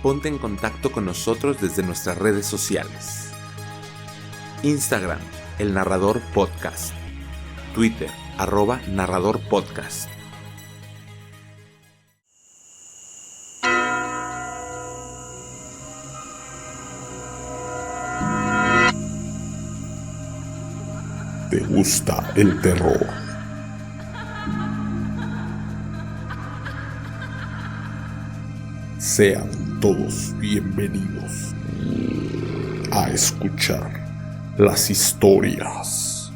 ponte en contacto con nosotros desde nuestras redes sociales. Instagram, El Narrador Podcast. Twitter, @narradorpodcast. ¿Te gusta el terror? Sean todos bienvenidos a escuchar las historias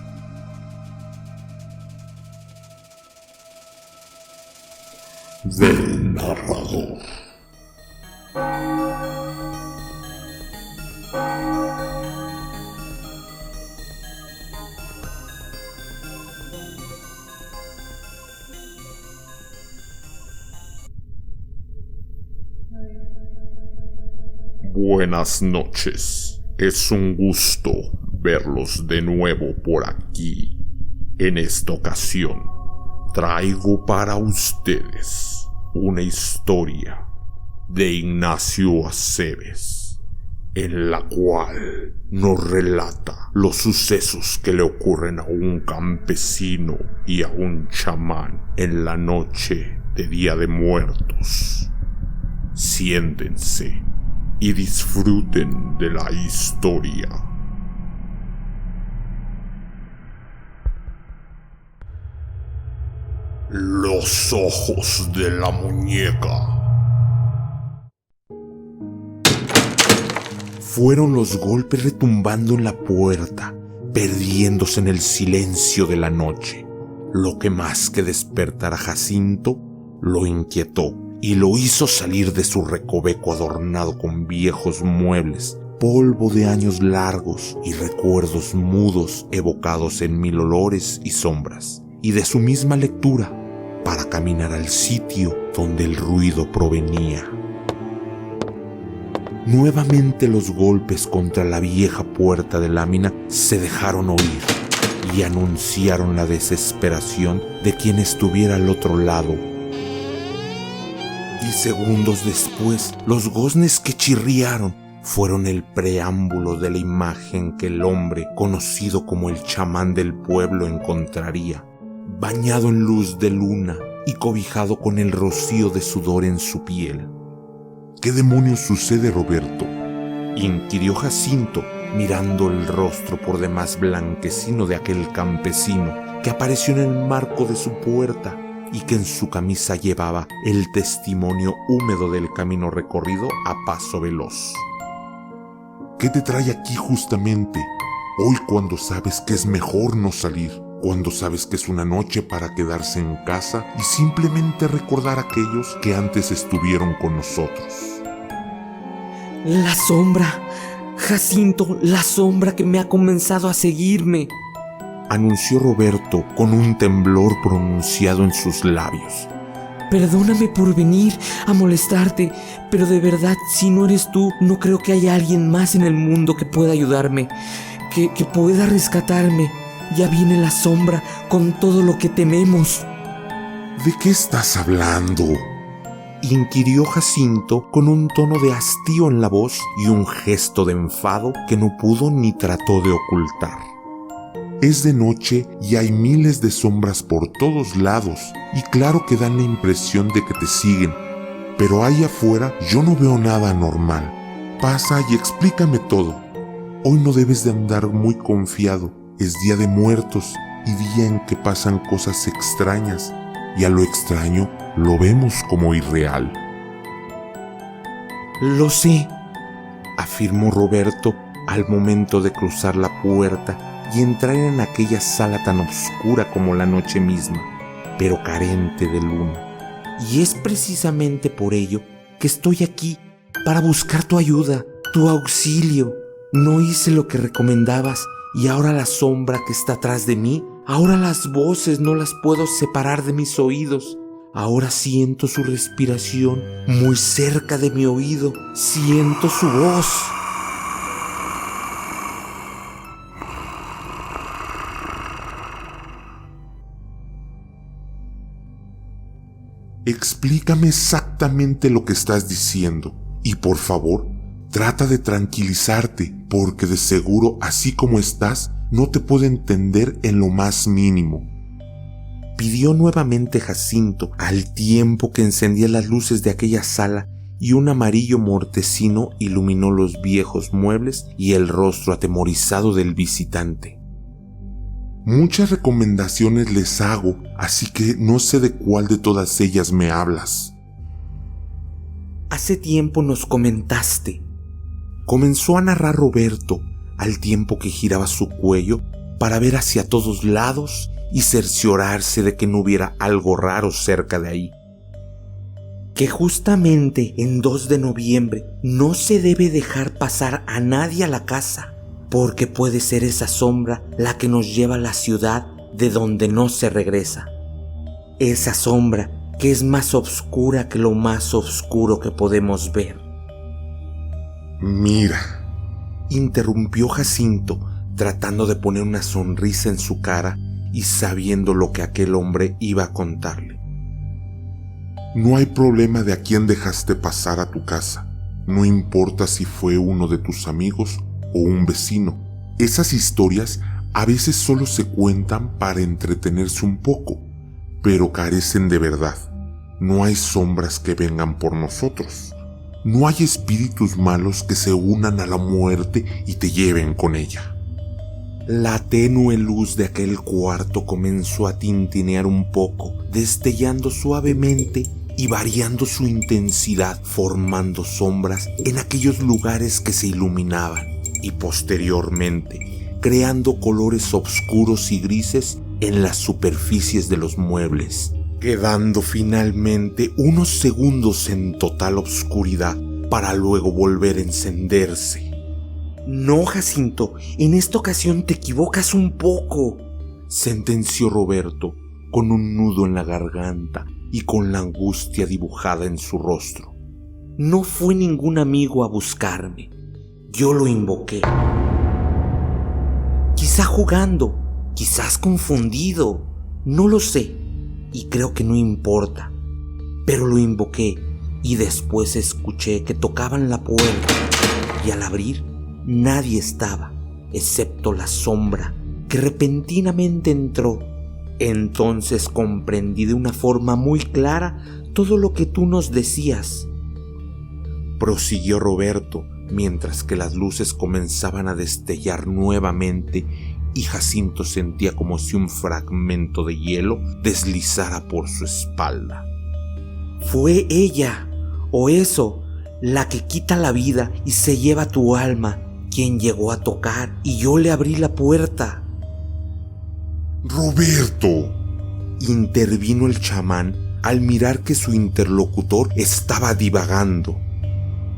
del narrador. Buenas noches, es un gusto verlos de nuevo por aquí. En esta ocasión, traigo para ustedes una historia de Ignacio Aceves, en la cual nos relata los sucesos que le ocurren a un campesino y a un chamán en la noche de Día de Muertos. Siéntense y disfruten de la historia. Los ojos de la muñeca. Fueron los golpes retumbando en la puerta, perdiéndose en el silencio de la noche. Lo que más que despertar a Jacinto, lo inquietó y lo hizo salir de su recoveco adornado con viejos muebles, polvo de años largos y recuerdos mudos evocados en mil olores y sombras, y de su misma lectura, para caminar al sitio donde el ruido provenía. Nuevamente los golpes contra la vieja puerta de lámina se dejaron oír y anunciaron la desesperación de quien estuviera al otro lado. Y segundos después, los goznes que chirriaron fueron el preámbulo de la imagen que el hombre, conocido como el chamán del pueblo, encontraría, bañado en luz de luna y cobijado con el rocío de sudor en su piel. ¿Qué demonios sucede, Roberto?, inquirió Jacinto, mirando el rostro por demás blanquecino de aquel campesino que apareció en el marco de su puerta y que en su camisa llevaba el testimonio húmedo del camino recorrido a paso veloz. ¿Qué te trae aquí justamente, hoy cuando sabes que es mejor no salir, cuando sabes que es una noche para quedarse en casa y simplemente recordar a aquellos que antes estuvieron con nosotros? La sombra, Jacinto, la sombra que me ha comenzado a seguirme, anunció Roberto con un temblor pronunciado en sus labios. Perdóname por venir a molestarte, pero de verdad, si no eres tú, no creo que haya alguien más en el mundo que pueda ayudarme, que pueda rescatarme. Ya viene la sombra con todo lo que tememos. ¿De qué estás hablando?, inquirió Jacinto con un tono de hastío en la voz y un gesto de enfado que no pudo ni trató de ocultar. Es de noche y hay miles de sombras por todos lados, y claro que dan la impresión de que te siguen, pero ahí afuera yo no veo nada anormal. Pasa y explícame todo. Hoy no debes de andar muy confiado, es Día de Muertos y día en que pasan cosas extrañas, y a lo extraño lo vemos como irreal. Lo sé, afirmó Roberto al momento de cruzar la puerta y entrar en aquella sala tan oscura como la noche misma, pero carente de luna. Y es precisamente por ello que estoy aquí, para buscar tu ayuda, tu auxilio. No hice lo que recomendabas y ahora la sombra que está atrás de mí, ahora las voces no las puedo separar de mis oídos. Ahora siento su respiración muy cerca de mi oído, siento su voz. Explícame exactamente lo que estás diciendo. Y por favor, trata de tranquilizarte, porque de seguro, así como estás, no te puedo entender en lo más mínimo. Pidió nuevamente Jacinto, al tiempo que encendía las luces de aquella sala y un amarillo mortecino iluminó los viejos muebles y el rostro atemorizado del visitante. Muchas recomendaciones les hago, así que no sé de cuál de todas ellas me hablas. Hace tiempo nos comentaste. Comenzó a narrar Roberto, al tiempo que giraba su cuello para ver hacia todos lados y cerciorarse de que no hubiera algo raro cerca de ahí. Que justamente en 2 de noviembre no se debe dejar pasar a nadie a la casa, porque puede ser esa sombra la que nos lleva a la ciudad de donde no se regresa. Esa sombra que es más oscura que lo más oscuro que podemos ver. Mira, interrumpió Jacinto, tratando de poner una sonrisa en su cara y sabiendo lo que aquel hombre iba a contarle. No hay problema de a quién dejaste pasar a tu casa. No importa si fue uno de tus amigos o un vecino. Esas historias a veces solo se cuentan para entretenerse un poco, pero carecen de verdad. No hay sombras que vengan por nosotros. No hay espíritus malos que se unan a la muerte y te lleven con ella. La tenue luz de aquel cuarto comenzó a tintinear un poco, destellando suavemente y variando su intensidad, formando sombras en aquellos lugares que se iluminaban y posteriormente creando colores oscuros y grises en las superficies de los muebles, quedando finalmente unos segundos en total oscuridad para luego volver a encenderse. No, Jacinto, en esta ocasión te equivocas un poco, sentenció Roberto, con un nudo en la garganta y con la angustia dibujada en su rostro. No fue ningún amigo a buscarme. Yo lo invoqué. Quizá jugando, quizás confundido, no lo sé, y creo que no importa. Pero lo invoqué y después escuché que tocaban la puerta y al abrir nadie estaba, excepto la sombra que repentinamente entró. Entonces comprendí de una forma muy clara todo lo que tú nos decías, prosiguió Roberto, mientras que las luces comenzaban a destellar nuevamente y Jacinto sentía como si un fragmento de hielo deslizara por su espalda. Fue ella, o eso, la que quita la vida y se lleva tu alma, quien llegó a tocar y yo le abrí la puerta. ¡Roberto!, intervino el chamán al mirar que su interlocutor estaba divagando.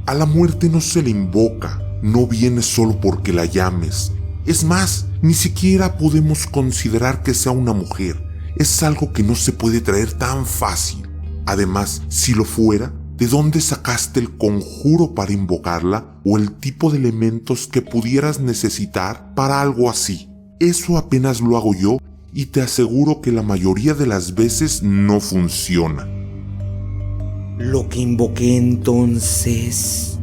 A la muerte no se le invoca, no viene solo porque la llames. Es más, ni siquiera podemos considerar que sea una mujer. Es algo que no se puede traer tan fácil. Además, si lo fuera, ¿de dónde sacaste el conjuro para invocarla o el tipo de elementos que pudieras necesitar para algo así? Eso apenas lo hago yo y te aseguro que la mayoría de las veces no funciona. Lo que invoqué entonces,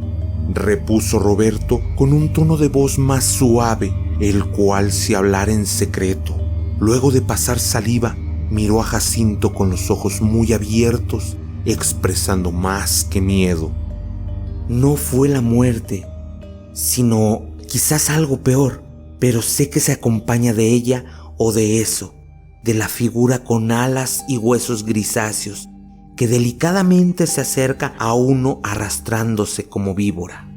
repuso Roberto con un tono de voz más suave, el cual si hablara en secreto. Luego de pasar saliva, miró a Jacinto con los ojos muy abiertos, expresando más que miedo. No fue la muerte, sino quizás algo peor, pero sé que se acompaña de ella o de eso, de la figura con alas y huesos grisáceos, que delicadamente se acerca a uno arrastrándose como víbora.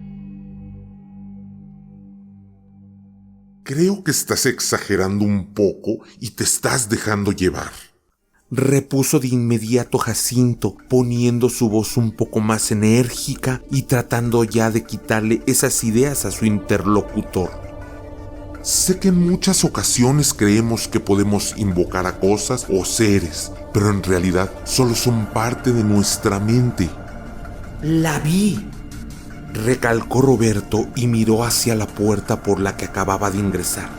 Creo que estás exagerando un poco y te estás dejando llevar, repuso de inmediato Jacinto, poniendo su voz un poco más enérgica y tratando ya de quitarle esas ideas a su interlocutor. Sé que en muchas ocasiones creemos que podemos invocar a cosas o seres, pero en realidad solo son parte de nuestra mente. La vi, recalcó Roberto y miró hacia la puerta por la que acababa de ingresar.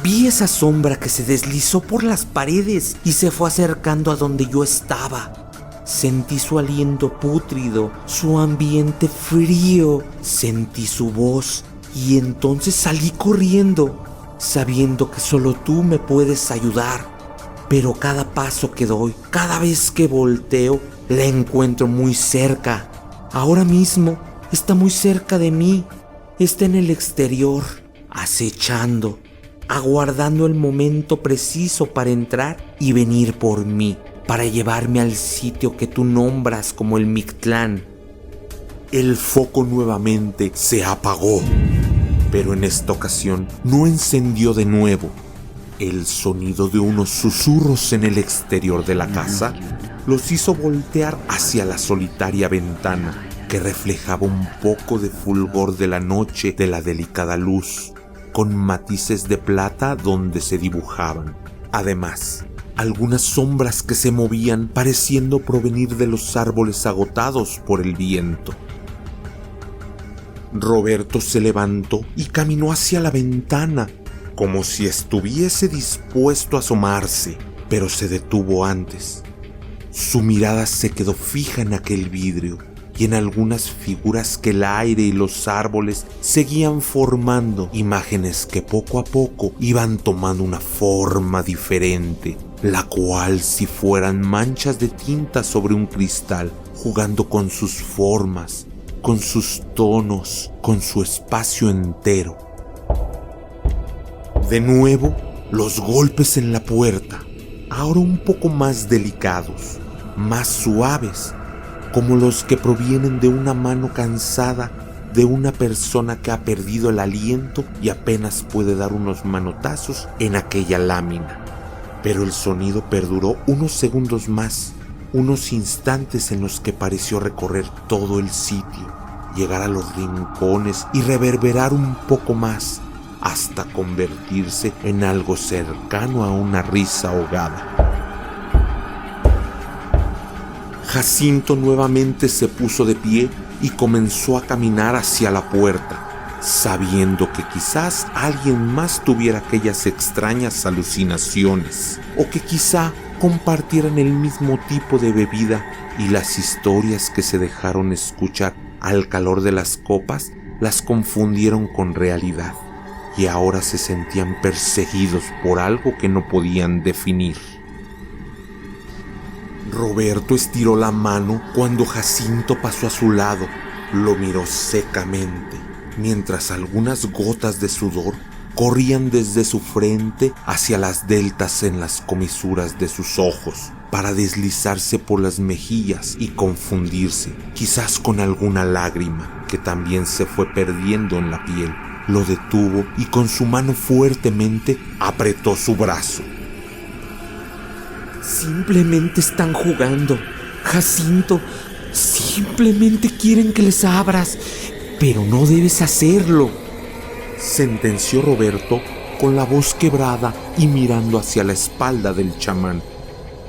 Vi esa sombra que se deslizó por las paredes y se fue acercando a donde yo estaba. Sentí su aliento pútrido, su ambiente frío, sentí su voz y entonces salí corriendo, sabiendo que solo tú me puedes ayudar. Pero cada paso que doy, cada vez que volteo, la encuentro muy cerca. Ahora mismo está muy cerca de mí, está en el exterior, acechando, aguardando el momento preciso para entrar y venir por mí, para llevarme al sitio que tú nombras como el Mictlán. El foco nuevamente se apagó, pero en esta ocasión no encendió de nuevo. El sonido de unos susurros en el exterior de la casa los hizo voltear hacia la solitaria ventana que reflejaba un poco de fulgor de la noche de la delicada luz, con matices de plata donde se dibujaban. Además, algunas sombras que se movían pareciendo provenir de los árboles agotados por el viento. Roberto se levantó y caminó hacia la ventana, como si estuviese dispuesto a asomarse, pero se detuvo antes. Su mirada se quedó fija en aquel vidrio y en algunas figuras que el aire y los árboles seguían formando, imágenes que poco a poco iban tomando una forma diferente, la cual, si fueran manchas de tinta sobre un cristal, jugando con sus formas, con sus tonos, con su espacio entero. De nuevo, los golpes en la puerta, ahora un poco más delicados, más suaves, como los que provienen de una mano cansada de una persona que ha perdido el aliento y apenas puede dar unos manotazos en aquella lámina. Pero el sonido perduró unos segundos más, unos instantes en los que pareció recorrer todo el sitio, llegar a los rincones y reverberar un poco más, hasta convertirse en algo cercano a una risa ahogada. Jacinto nuevamente se puso de pie y comenzó a caminar hacia la puerta, sabiendo que quizás alguien más tuviera aquellas extrañas alucinaciones, o que quizá compartieran el mismo tipo de bebida y las historias que se dejaron escuchar al calor de las copas las confundieron con realidad, y ahora se sentían perseguidos por algo que no podían definir. Roberto estiró la mano cuando Jacinto pasó a su lado. Lo miró secamente, mientras algunas gotas de sudor corrían desde su frente hacia las deltas en las comisuras de sus ojos, para deslizarse por las mejillas y confundirse, quizás con alguna lágrima que también se fue perdiendo en la piel. Lo detuvo y con su mano fuertemente apretó su brazo. Simplemente están jugando, Jacinto. Simplemente quieren que les abras, pero no debes hacerlo, sentenció Roberto con la voz quebrada y mirando hacia la espalda del chamán.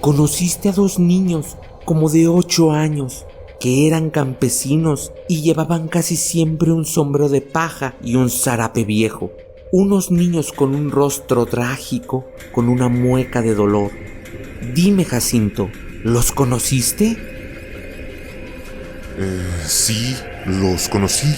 Conociste a 2 niños como de 8 años que eran campesinos y llevaban casi siempre un sombrero de paja y un zarape viejo. Unos niños con un rostro trágico, con una mueca de dolor. Dime, Jacinto, ¿los conociste? Sí, los conocí,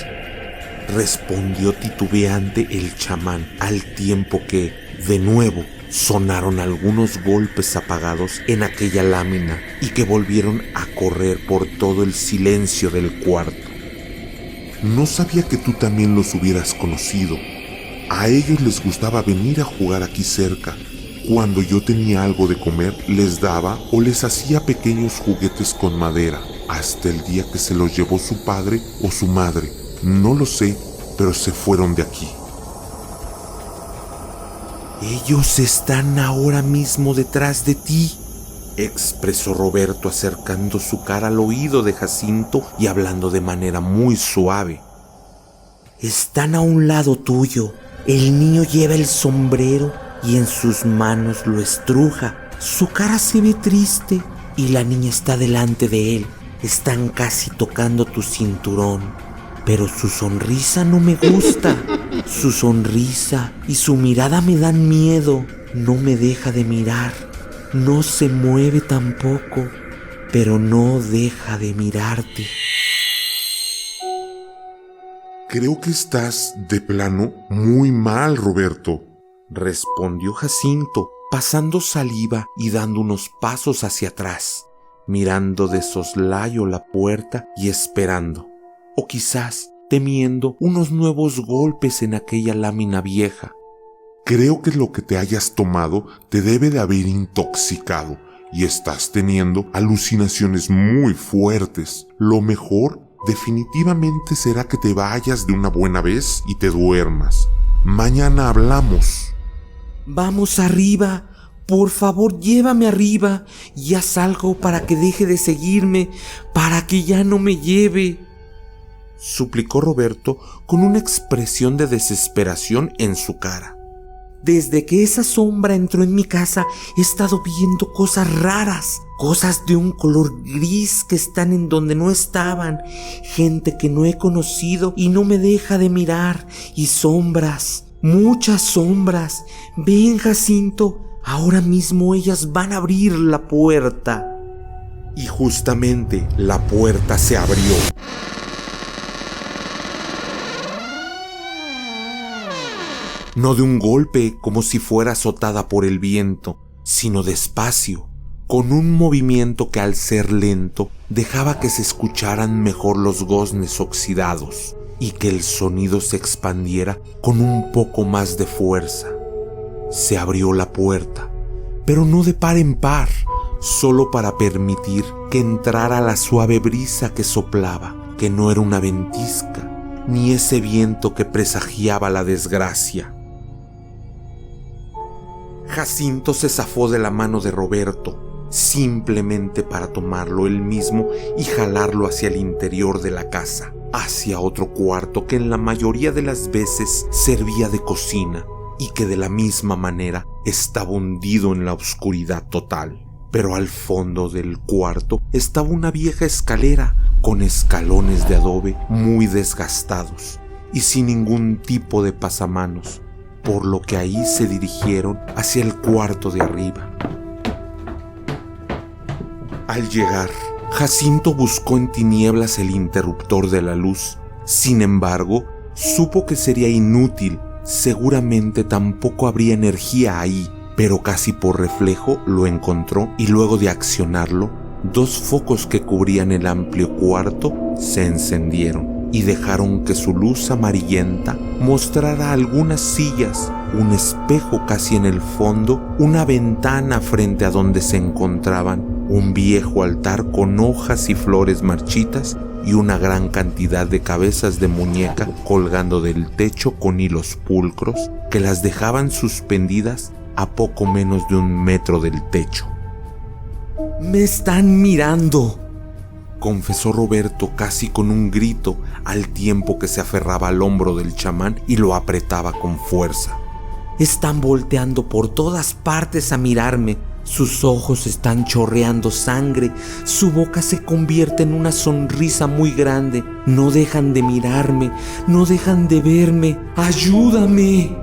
respondió titubeante el chamán, al tiempo que, de nuevo, sonaron algunos golpes apagados en aquella lámina y que volvieron a correr por todo el silencio del cuarto. No sabía que tú también los hubieras conocido. A ellos les gustaba venir a jugar aquí cerca. Cuando yo tenía algo de comer, les daba o les hacía pequeños juguetes con madera, hasta el día que se los llevó su padre o su madre. No lo sé, pero se fueron de aquí. Ellos están ahora mismo detrás de ti, expresó Roberto acercando su cara al oído de Jacinto y hablando de manera muy suave. Están a un lado tuyo. El niño lleva el sombrero y en sus manos lo estruja. Su cara se ve triste y la niña está delante de él. Están casi tocando tu cinturón, pero su sonrisa no me gusta. Su sonrisa y su mirada me dan miedo. No me deja de mirar. No se mueve tampoco. pero no deja de mirarte. Creo que estás, de plano, muy mal, Roberto, respondió Jacinto, pasando saliva y dando unos pasos hacia atrás, mirando de soslayo la puerta y esperando, o quizás temiendo unos nuevos golpes en aquella lámina vieja. Creo que lo que te hayas tomado te debe de haber intoxicado y estás teniendo alucinaciones muy fuertes. Lo mejor definitivamente será que te vayas de una buena vez y te duermas. Mañana hablamos. Vamos arriba, por favor, llévame arriba y haz algo para que deje de seguirme, para que ya no me lleve, suplicó Roberto con una expresión de desesperación en su cara. Desde que esa sombra entró en mi casa he estado viendo cosas raras, cosas de un color gris que están en donde no estaban, gente que no he conocido y no me deja de mirar, y sombras, muchas sombras. Ven, Jacinto, ahora mismo ellas van a abrir la puerta. Y justamente la puerta se abrió. No de un golpe como si fuera azotada por el viento, sino despacio, con un movimiento que al ser lento dejaba que se escucharan mejor los goznes oxidados y que el sonido se expandiera con un poco más de fuerza. Se abrió la puerta, pero no de par en par, solo para permitir que entrara la suave brisa que soplaba, que no era una ventisca, ni ese viento que presagiaba la desgracia. Jacinto se zafó de la mano de Roberto, simplemente para tomarlo él mismo y jalarlo hacia el interior de la casa, hacia otro cuarto que en la mayoría de las veces servía de cocina y que de la misma manera estaba hundido en la oscuridad total. Pero al fondo del cuarto estaba una vieja escalera con escalones de adobe muy desgastados y sin ningún tipo de pasamanos, por lo que ahí se dirigieron hacia el cuarto de arriba. Al llegar, Jacinto buscó en tinieblas el interruptor de la luz. Sin embargo, supo que sería inútil, seguramente tampoco habría energía ahí, pero casi por reflejo lo encontró y luego de accionarlo, 2 focos que cubrían el amplio cuarto se encendieron y dejaron que su luz amarillenta mostrara algunas sillas, un espejo casi en el fondo, una ventana frente a donde se encontraban, un viejo altar con hojas y flores marchitas y una gran cantidad de cabezas de muñeca colgando del techo con hilos pulcros que las dejaban suspendidas a poco menos de 1 metro del techo. «Me están mirando», confesó Roberto casi con un grito, al tiempo que se aferraba al hombro del chamán y lo apretaba con fuerza. «Están volteando por todas partes a mirarme. Sus ojos están chorreando sangre, su boca se convierte en una sonrisa muy grande. No dejan de mirarme, no dejan de verme. ¡Ayúdame!».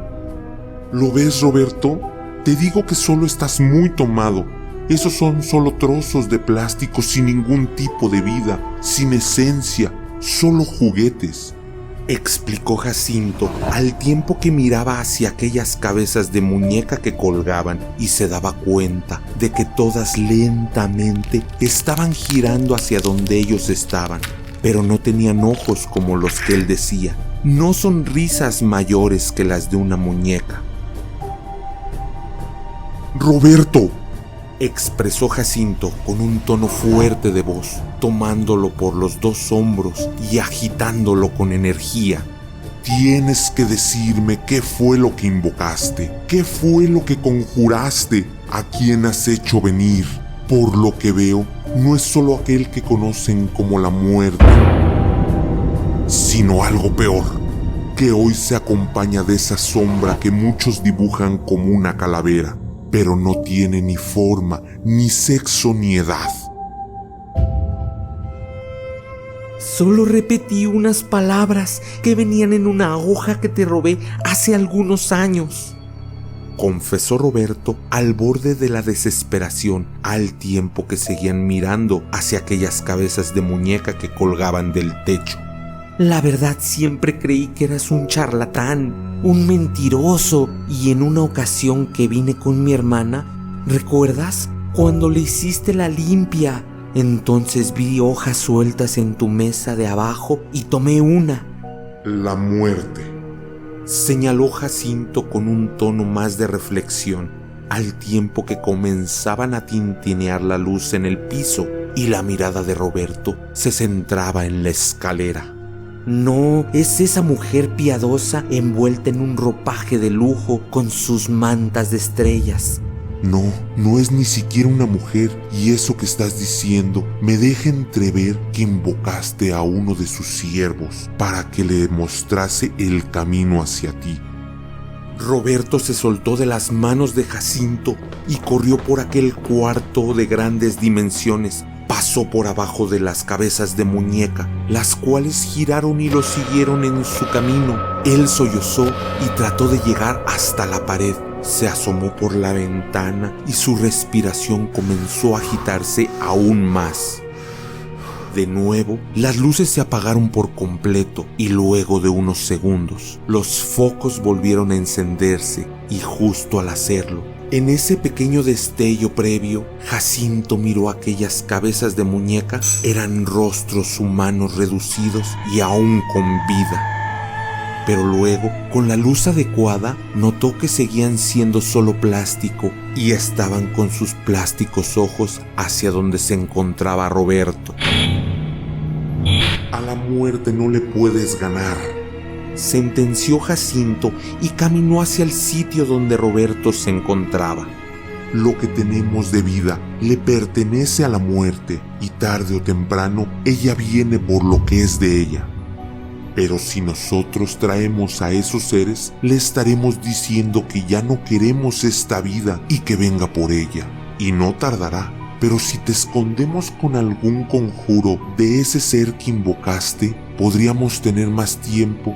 ¿Lo ves, Roberto? Te digo que solo estás muy tomado. Esos son solo trozos de plástico sin ningún tipo de vida, sin esencia, solo juguetes, explicó Jacinto al tiempo que miraba hacia aquellas cabezas de muñeca que colgaban y se daba cuenta de que todas lentamente estaban girando hacia donde ellos estaban, pero no tenían ojos como los que él decía, no sonrisas mayores que las de una muñeca. «Roberto», expresó Jacinto con un tono fuerte de voz, tomándolo por los 2 hombros y agitándolo con energía. «Tienes que decirme qué fue lo que invocaste, qué fue lo que conjuraste, a quién has hecho venir. Por lo que veo, no es solo aquel que conocen como la muerte, sino algo peor, que hoy se acompaña de esa sombra que muchos dibujan como una calavera, pero no tiene ni forma, ni sexo, ni edad». «Solo repetí unas palabras que venían en una hoja que te robé hace algunos años». confesó Roberto al borde de la desesperación, al tiempo que seguían mirando hacia aquellas cabezas de muñeca que colgaban del techo. La verdad, siempre creí que eras un charlatán, un mentiroso, y en una ocasión que vine con mi hermana, ¿recuerdas? Cuando le hiciste la limpia. Entonces vi hojas sueltas en tu mesa de abajo y tomé una. La muerte, señaló Jacinto con un tono más de reflexión, al tiempo que comenzaban a tintinear la luz en el piso y la mirada de Roberto se centraba en la escalera. No, es esa mujer piadosa envuelta en un ropaje de lujo con sus mantas de estrellas. No, no es ni siquiera una mujer, y eso que estás diciendo me deja entrever que invocaste a uno de sus siervos para que le mostrase el camino hacia ti. Roberto se soltó de las manos de Jacinto y corrió por aquel cuarto de grandes dimensiones. Pasó por abajo de las cabezas de muñeca, las cuales giraron y lo siguieron en su camino. Él sollozó y trató de llegar hasta la pared. Se asomó por la ventana y su respiración comenzó a agitarse aún más. De nuevo, las luces se apagaron por completo y luego de unos segundos, los focos volvieron a encenderse y justo al hacerlo, en ese pequeño destello previo, Jacinto miró aquellas cabezas de muñeca. Eran rostros humanos reducidos y aún con vida. Pero luego, con la luz adecuada, notó que seguían siendo solo plástico y estaban con sus plásticos ojos hacia donde se encontraba Roberto. A la muerte no le puedes ganar, sentenció Jacinto y caminó hacia el sitio donde Roberto se encontraba. Lo que tenemos de vida le pertenece a la muerte y tarde o temprano ella viene por lo que es de ella. Pero si nosotros traemos a esos seres, le estaremos diciendo que ya no queremos esta vida y que venga por ella. Y no tardará. Pero si te escondemos con algún conjuro de ese ser que invocaste, podríamos tener más tiempo.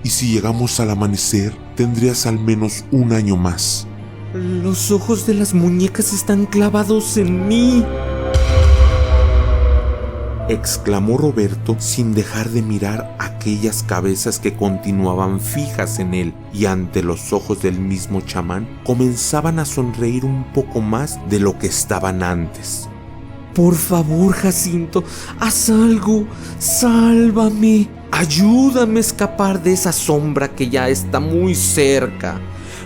Y si llegamos al amanecer, tendrías al menos un año más. Los ojos de las muñecas están clavados en mí, exclamó Roberto sin dejar de mirar aquellas cabezas que continuaban fijas en él, y ante los ojos del mismo chamán comenzaban a sonreír un poco más de lo que estaban antes. Por favor, Jacinto, haz algo, sálvame, ayúdame a escapar de esa sombra que ya está muy cerca.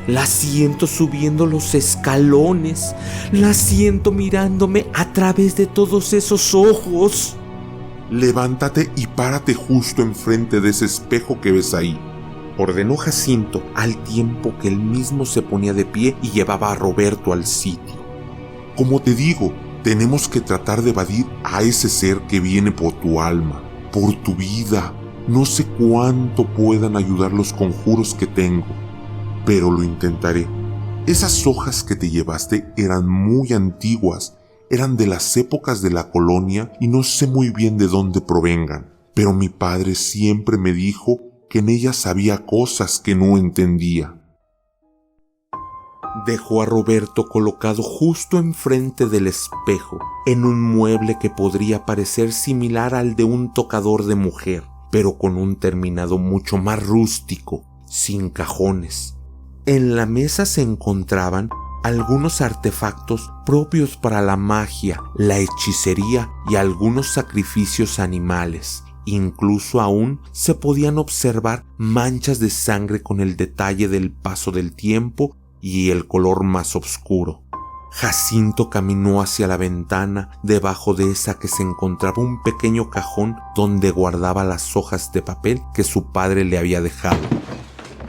La siento subiendo los escalones, la siento mirándome a través de todos esos ojos. Levántate y párate justo enfrente de ese espejo que ves ahí, ordenó Jacinto al tiempo que él mismo se ponía de pie y llevaba a Roberto al sitio. Como te digo, tenemos que tratar de evadir a ese ser que viene por tu alma, por tu vida. No sé cuánto puedan ayudar los conjuros que tengo, pero lo intentaré. Esas hojas que te llevaste eran muy antiguas. Eran de las épocas de la colonia y no sé muy bien de dónde provengan, pero mi padre siempre me dijo que en ellas había cosas que no entendía. Dejó a Roberto colocado justo enfrente del espejo, en un mueble que podría parecer similar al de un tocador de mujer, pero con un terminado mucho más rústico, sin cajones. En la mesa se encontraban algunos artefactos propios para la magia, la hechicería y algunos sacrificios animales. Incluso aún se podían observar manchas de sangre con el detalle del paso del tiempo y el color más oscuro. Jacinto caminó hacia la ventana, debajo de esa que se encontraba un pequeño cajón donde guardaba las hojas de papel que su padre le había dejado.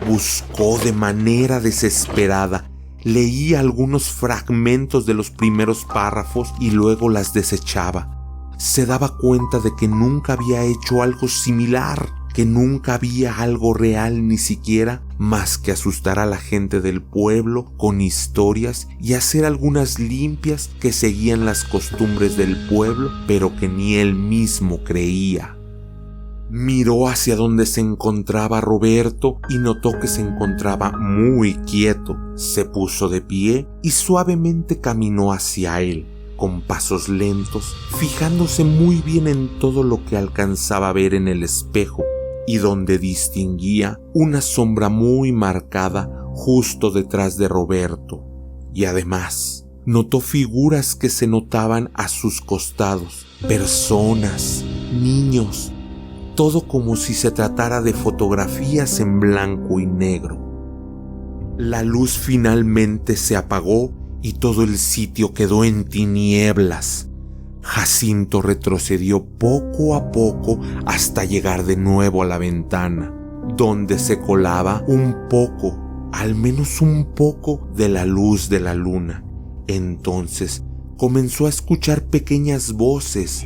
Buscó de manera desesperada. Leía algunos fragmentos de los primeros párrafos y luego las desechaba. Se daba cuenta de que nunca había hecho algo similar, que nunca había algo real ni siquiera más que asustar a la gente del pueblo con historias y hacer algunas limpias que seguían las costumbres del pueblo, pero que ni él mismo creía. Miró hacia donde se encontraba Roberto y notó que se encontraba muy quieto. Se puso de pie y suavemente caminó hacia él, con pasos lentos, fijándose muy bien en todo lo que alcanzaba a ver en el espejo y donde distinguía una sombra muy marcada justo detrás de Roberto. Y además, notó figuras que se notaban a sus costados, personas, niños, todo como si se tratara de fotografías en blanco y negro. La luz finalmente se apagó y todo el sitio quedó en tinieblas. Jacinto retrocedió poco a poco hasta llegar de nuevo a la ventana, donde se colaba un poco, al menos un poco, de la luz de la luna. Entonces comenzó a escuchar pequeñas voces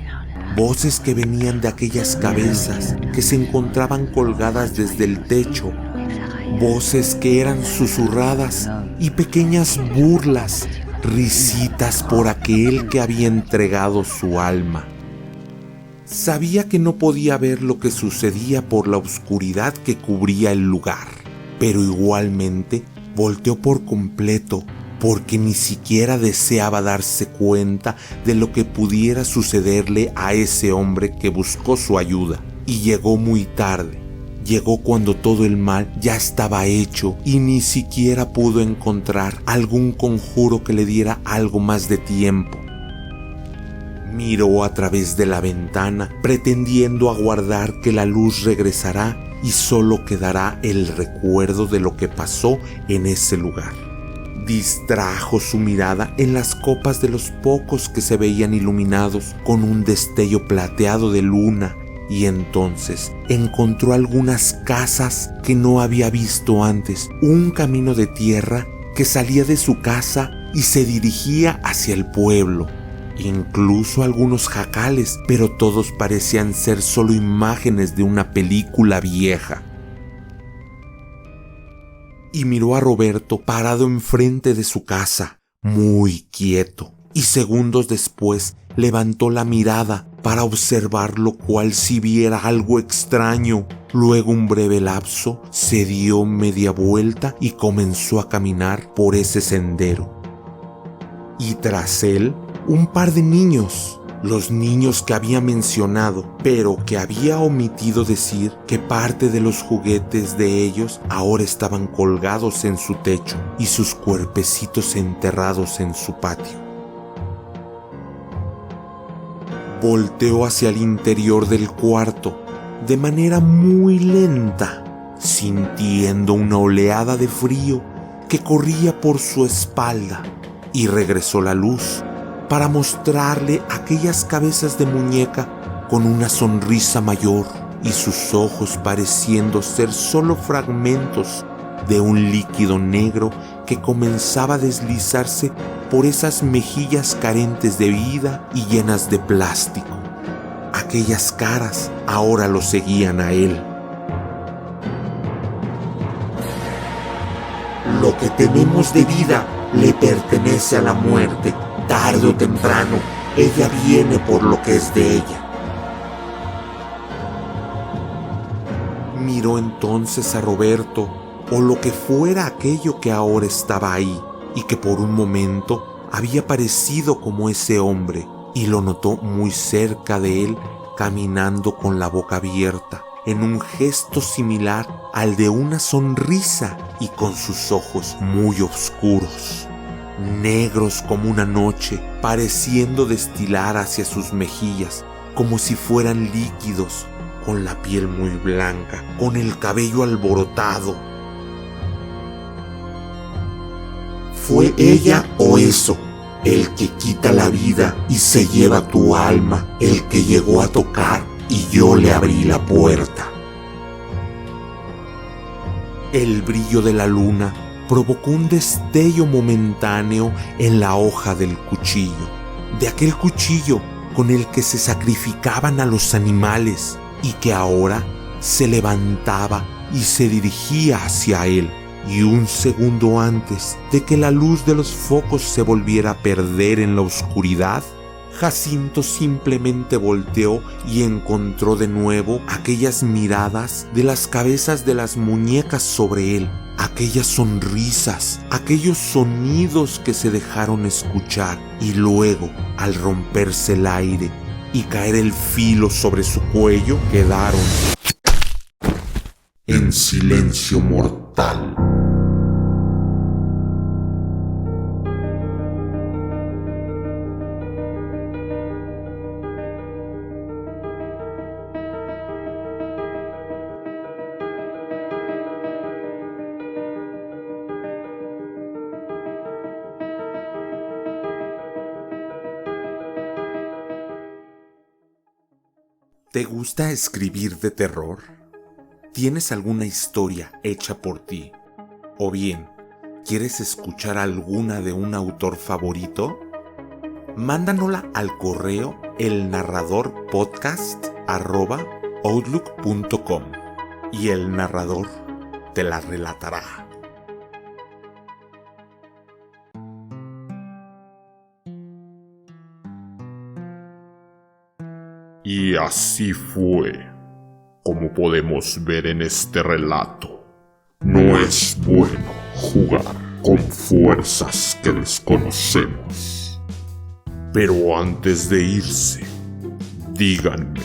que venían de aquellas cabezas que se encontraban colgadas desde el techo, voces que eran susurradas y pequeñas burlas, risitas por aquel que había entregado su alma. Sabía que no podía ver lo que sucedía por la oscuridad que cubría el lugar, pero igualmente volteó por completo, porque ni siquiera deseaba darse cuenta de lo que pudiera sucederle a ese hombre que buscó su ayuda. Y llegó muy tarde. Llegó cuando todo el mal ya estaba hecho y ni siquiera pudo encontrar algún conjuro que le diera algo más de tiempo. Miró a través de la ventana, pretendiendo aguardar que la luz regresará y solo quedará el recuerdo de lo que pasó en ese lugar. Distrajo su mirada en las copas de los pocos que se veían iluminados con un destello plateado de luna, y entonces encontró algunas casas que no había visto antes, un camino de tierra que salía de su casa y se dirigía hacia el pueblo, incluso algunos jacales, pero todos parecían ser solo imágenes de una película vieja. Y miró a Roberto parado enfrente de su casa, muy quieto, y segundos después levantó la mirada para observarlo cual si viera algo extraño. Luego un breve lapso se dio media vuelta y comenzó a caminar por ese sendero. Y tras él, un par de niños, los niños que había mencionado, pero que había omitido decir que parte de los juguetes de ellos ahora estaban colgados en su techo y sus cuerpecitos enterrados en su patio. Volteó hacia el interior del cuarto de manera muy lenta, sintiendo una oleada de frío que corría por su espalda, y regresó la luz para mostrarle aquellas cabezas de muñeca con una sonrisa mayor y sus ojos pareciendo ser solo fragmentos de un líquido negro que comenzaba a deslizarse por esas mejillas carentes de vida y llenas de plástico. Aquellas caras ahora lo seguían a él. Lo que tenemos de vida le pertenece a la muerte. Tarde o temprano, ella viene por lo que es de ella. Miró entonces a Roberto, o lo que fuera aquello que ahora estaba ahí, y que por un momento había parecido como ese hombre, y lo notó muy cerca de él, caminando con la boca abierta, en un gesto similar al de una sonrisa, y con sus ojos muy oscuros, negros como una noche, pareciendo destilar hacia sus mejillas, como si fueran líquidos, con la piel muy blanca, con el cabello alborotado. ¿Fue ella o eso, el que quita la vida y se lleva tu alma, el que llegó a tocar y yo le abrí la puerta? El brillo de la luna provocó un destello momentáneo en la hoja del cuchillo, de aquel cuchillo con el que se sacrificaban a los animales y que ahora se levantaba y se dirigía hacia él. Y un segundo antes de que la luz de los focos se volviera a perder en la oscuridad, Jacinto simplemente volteó y encontró de nuevo aquellas miradas de las cabezas de las muñecas sobre él, aquellas sonrisas, aquellos sonidos que se dejaron escuchar, y luego, al romperse el aire y caer el filo sobre su cuello, quedaron en silencio mortal. ¿Te gusta escribir de terror? ¿Tienes alguna historia hecha por ti? ¿O bien, quieres escuchar alguna de un autor favorito? Mándanosla al correo elnarradorpodcast@outlook.com y el narrador te la relatará. Y así fue, como podemos ver en este relato. No es bueno jugar con fuerzas que desconocemos. Pero antes de irse, díganme,